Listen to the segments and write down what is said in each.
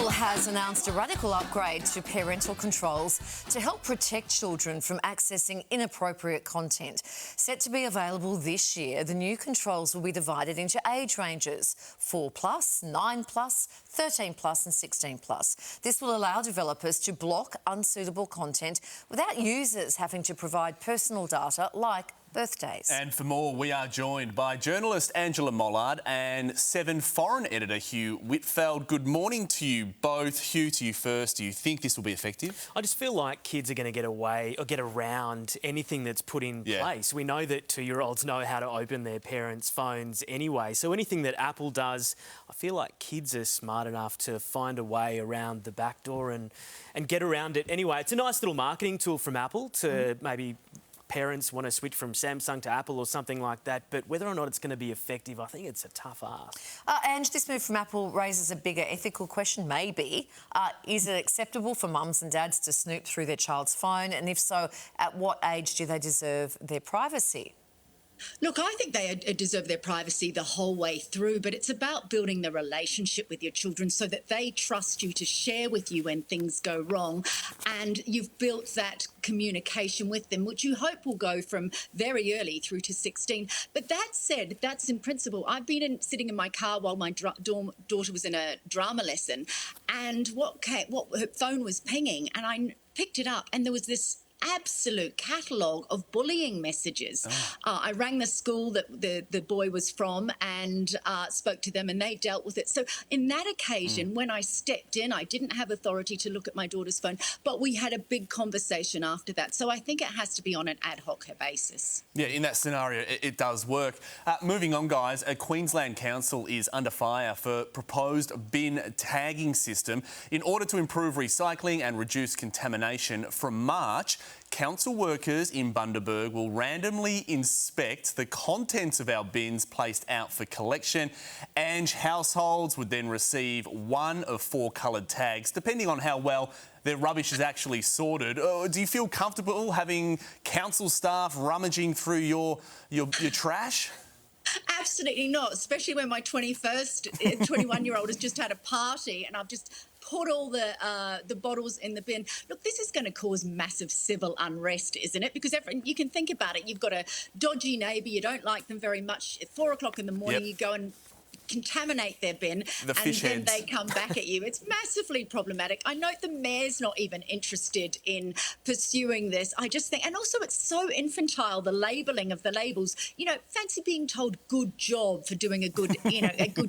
Apple has announced a radical upgrade to parental controls to help protect children from accessing inappropriate content. Set to be available this year, the new controls will be divided into age ranges: 4+, 9+, 13+ and 16+. This will allow developers to block unsuitable content without users having to provide personal data like birthdays. And for more, we are joined by journalist Angela Mollard and Foreign Editor Hugh Whitfeld. Good morning to you both. Hugh, to you first. Do you think this will be effective? I just feel like kids are going to get away or get around anything that's put in place. We know that 2-year-olds know how to open their parents' phones anyway. So anything that Apple does, I feel like kids are smart enough to find a way around the back door and get around it anyway. It's a nice little marketing tool from Apple to maybe parents want to switch from Samsung to Apple or something like that, but whether or not it's going to be effective, I think it's a tough ask. And this move from Apple raises a bigger ethical question, maybe. Is it acceptable for mums and dads to snoop through their child's phone? And if so, at what age do they deserve their privacy? Look, I think they deserve their privacy the whole way through, but it's about building the relationship with your children so that they trust you to share with you when things go wrong, and you've built that communication with them, which you hope will go from very early through to 16. But that said, that's in principle. I've been sitting in my car while my daughter was in a drama lesson, and her phone was pinging, and I picked it up, and there was this absolute catalogue of bullying messages. I rang the school that the boy was from and spoke to them, and they dealt with it. So in that occasion, when I stepped in, I didn't have authority to look at my daughter's phone, but we had a big conversation after that. So I think it has to be on an ad hoc basis. Yeah, in that scenario, it does work. Moving on, guys, a Queensland council is under fire for proposed bin tagging system in order to improve recycling and reduce contamination. From March, council workers in Bundaberg will randomly inspect the contents of our bins placed out for collection, and households would then receive 1 of 4 coloured tags, depending on how well their rubbish is actually sorted. Do you feel comfortable having council staff rummaging through your trash? Absolutely not, especially when my 21-year-old has just had a party and I've just put all the bottles in the bin. Look, this is going to cause massive civil unrest, isn't it? Because you can think about it. You've got a dodgy neighbour, you don't like them very much. At 4 o'clock in the morning, you go and contaminate their bin, and then they come back at you. It's massively problematic. I note the mayor's not even interested in pursuing this. I just think, and also it's so infantile, the labelling of the labels. You know, fancy being told good job for doing a good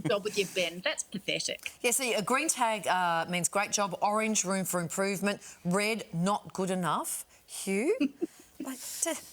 job with your bin. That's pathetic. Yeah, so a green tag means great job, orange, room for improvement, red, not good enough. Hugh? Like,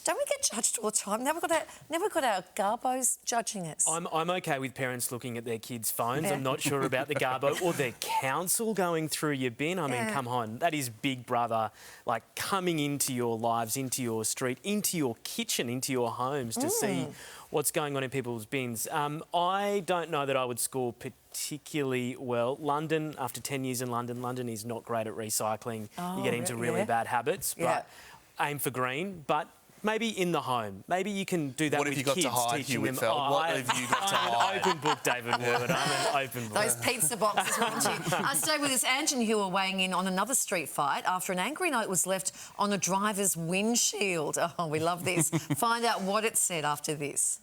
don't we get judged all the time? Never got our garbos judging us. I'm okay with parents looking at their kids' phones. Yeah. I'm not sure about the garbo or their council going through your bin. I mean, come on, that is Big Brother, like coming into your lives, into your street, into your kitchen, into your homes to see what's going on in people's bins. I don't know that I would score particularly well. London, after 10 years in London is not great at recycling. You get into really bad habits, but aim for green, but maybe in the home. Maybe you can do that with kids. What have you got to hide, Hugh Whitfeld? What have you got to hide? I'm an open book, David Wood. I'm an open book. Those pizza boxes, won't you? Stay with us. Ange and Hugh are weighing in on another street fight after an angry note was left on a driver's windshield. Oh, we love this. Find out what it said after this.